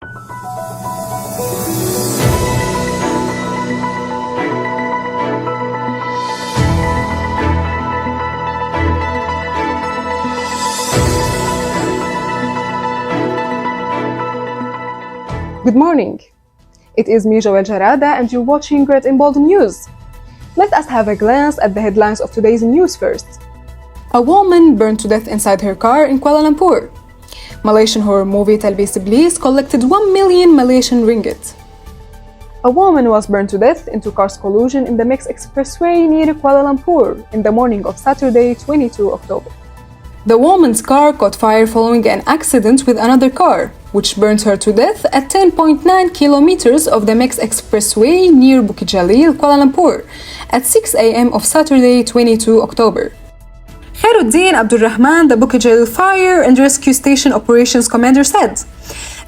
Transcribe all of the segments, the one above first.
Good morning. It is me, Joelle Bassam, and you're watching Red in Bold News. Let us have a glance at the headlines of today's news first. A woman burned to death inside her car in Kuala Lumpur. Malaysian horror movie Talbis Iblis collected 1 million Malaysian ringgit. A woman was burned to death in two cars collision in the Mix Expressway near Kuala Lumpur in the morning of Saturday, 22 October. The woman's car caught fire following an accident with another car, which burned her to death at 10.9 kilometers of the Mix Expressway near Bukit Jalil, Kuala Lumpur, at 6 a.m. of Saturday, 22 October. Khairuddin Abdulrahman, the Bukit Jalil Fire and Rescue Station Operations Commander, said,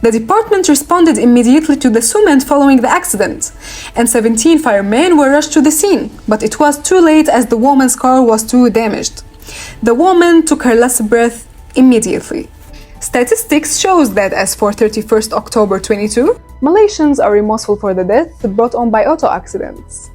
"The department responded immediately to the cement following the accident, and 17 firemen were rushed to the scene, but it was too late as the woman's car was too damaged. The woman took her last breath immediately." Statistics shows that as for 31st October 22, Malaysians are remorseful for the death brought on by auto accidents.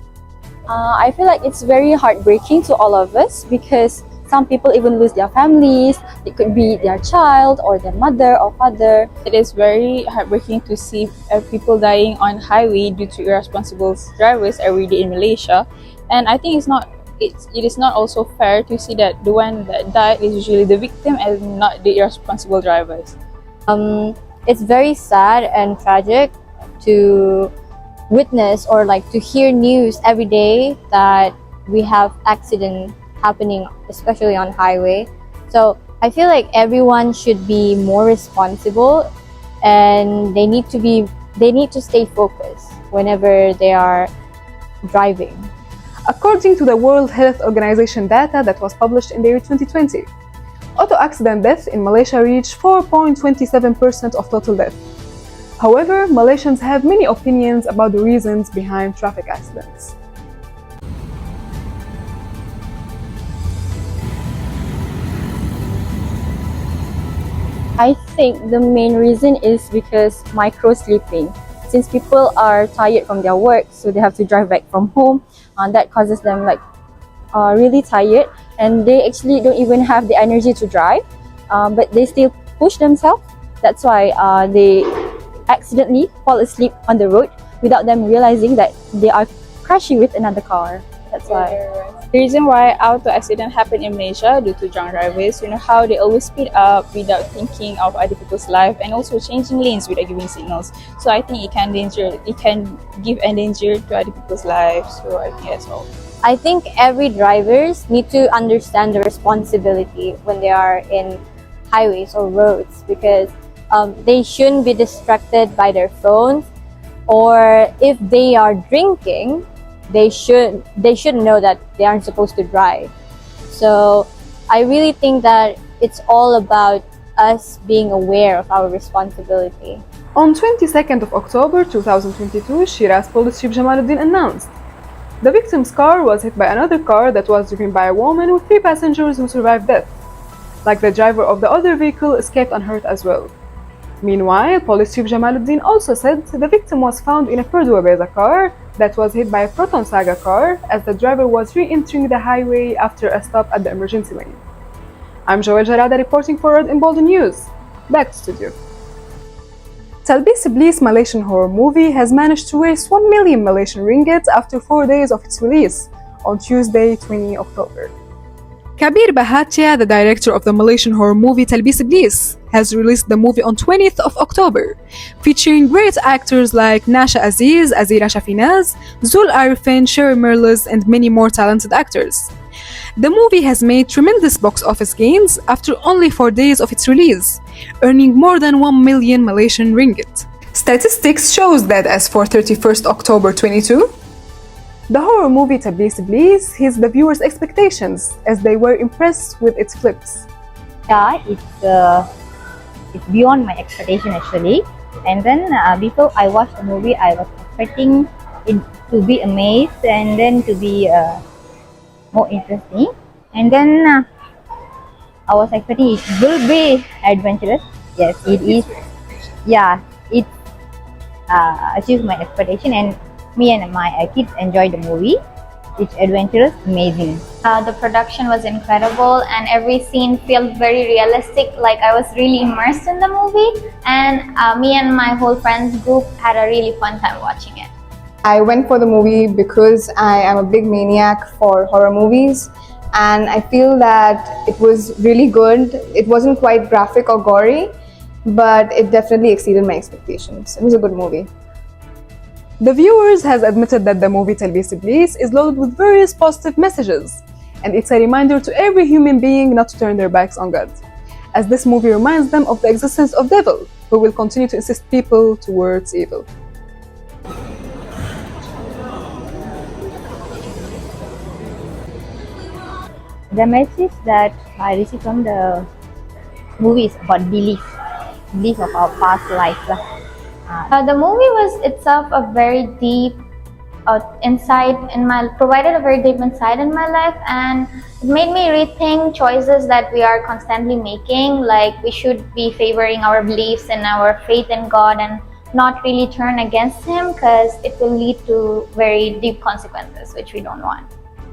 I feel like it's very heartbreaking to all of us because some people even lose their families. It could be their child or their mother or father. It is very heartbreaking to see people dying on highway due to irresponsible drivers every day in Malaysia, and I think it is not also fair to see that the one that died is usually the victim and not the irresponsible drivers. It's very sad and tragic to witness or like to hear news every day that we have accident happening, especially on highway. So I feel like everyone should be more responsible, and they need to stay focused whenever they are driving. According to the World Health Organization data that was published in the year 2020, auto accident deaths in Malaysia reached 4.27% of total deaths. However, Malaysians have many opinions about the reasons behind traffic accidents. I think the main reason is because micro sleeping. Since people are tired from their work, so they have to drive back from home, that causes them really tired, and they actually don't even have the energy to drive, but they still push themselves. That's why they accidentally fall asleep on the road without them realizing that they are crashing with another car. That's why. The reason why auto accident happen in Malaysia due to drunk drivers, how they always speed up without thinking of other people's life, and also changing lanes without giving signals. So I think it can give a danger to other people's lives. So I think that's all. I think every drivers need to understand the responsibility when they are in highways or roads, because they shouldn't be distracted by their phones, or if they are drinking, they should know that they aren't supposed to drive. So I really think that it's all about us being aware of our responsibility. On 22nd of October 2022, Shiraz Police Chief Jamaluddin announced the victim's car was hit by another car that was driven by a woman with 3 passengers who survived death. Like the driver of the other vehicle escaped unhurt as well. Meanwhile, Police Chief Jamaluddin also said the victim was found in a Perdua Beza car that was hit by a Proton Saga car as the driver was re-entering the highway after a stop at the emergency lane. I'm Joelle Bassam reporting for Red in Bold News. Back to studio. Talbis Iblis Malaysian horror movie has managed to raise 1 million Malaysian ringgit after 4 days of its release on Tuesday, 20 October. Kabir Bahatia, the director of the Malaysian horror movie Talbis Iblis, has released the movie on 20th of October, featuring great actors like Nasha Aziz, Azira Shafinaz, Zul Arifin, Sherry Merlis, and many more talented actors. The movie has made tremendous box office gains after only 4 days of its release, earning more than 1 million Malaysian ringgit. Statistics shows that as for 31st October 22, the horror movie Talbis Iblis hits the viewers' expectations as they were impressed with its clips. Yeah, it's beyond my expectation actually. And then before I watched the movie, I was expecting it to be amazed and then to be more interesting. And then I was expecting it will be adventurous. Yes, it is. Yeah, achieved my expectation, and me and my kids enjoyed the movie. It's adventurous, amazing. The production was incredible and every scene felt very realistic, like I was really immersed in the movie, and me and my whole friends group had a really fun time watching it. I went for the movie because I am a big maniac for horror movies, and I feel that it was really good. It wasn't quite graphic or gory, but it definitely exceeded my expectations. It was a good movie. The viewers has admitted that the movie Talbis Iblis is loaded with various positive messages, and it's a reminder to every human being not to turn their backs on God, as this movie reminds them of the existence of devil, who will continue to insist people towards evil. The message that I received from the movie is about belief of our past life lah. The movie was itself a very deep provided a very deep insight in my life, and it made me rethink choices that we are constantly making, like we should be favoring our beliefs and our faith in God and not really turn against Him, because it will lead to very deep consequences which we don't want.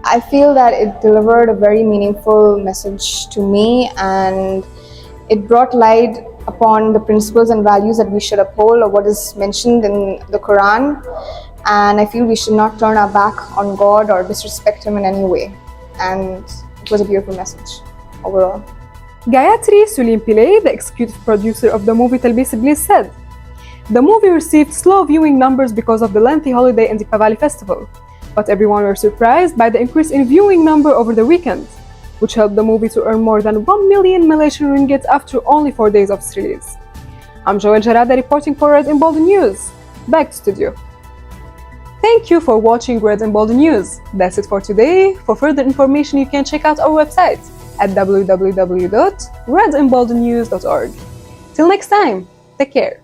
I feel that it delivered a very meaningful message to me, and it brought light upon the principles and values that we should uphold, or what is mentioned in the Quran. And I feel we should not turn our back on God or disrespect Him in any way. And it was a beautiful message overall. Gayatri Sulim Pillay, the executive producer of the movie Talbis Iblis, said, "The movie received slow viewing numbers because of the lengthy holiday and the Diwali festival, but everyone were surprised by the increase in viewing number over the weekend, which helped the movie to earn more than 1 million Malaysian ringgit after only 4 days of its release." I'm Joelle Jarada reporting for Red Emboldened News. Back to studio. Thank you for watching Red Emboldened News. That's it for today. For further information, you can check out our website at www.redemboldenednews.org. Till next time, take care.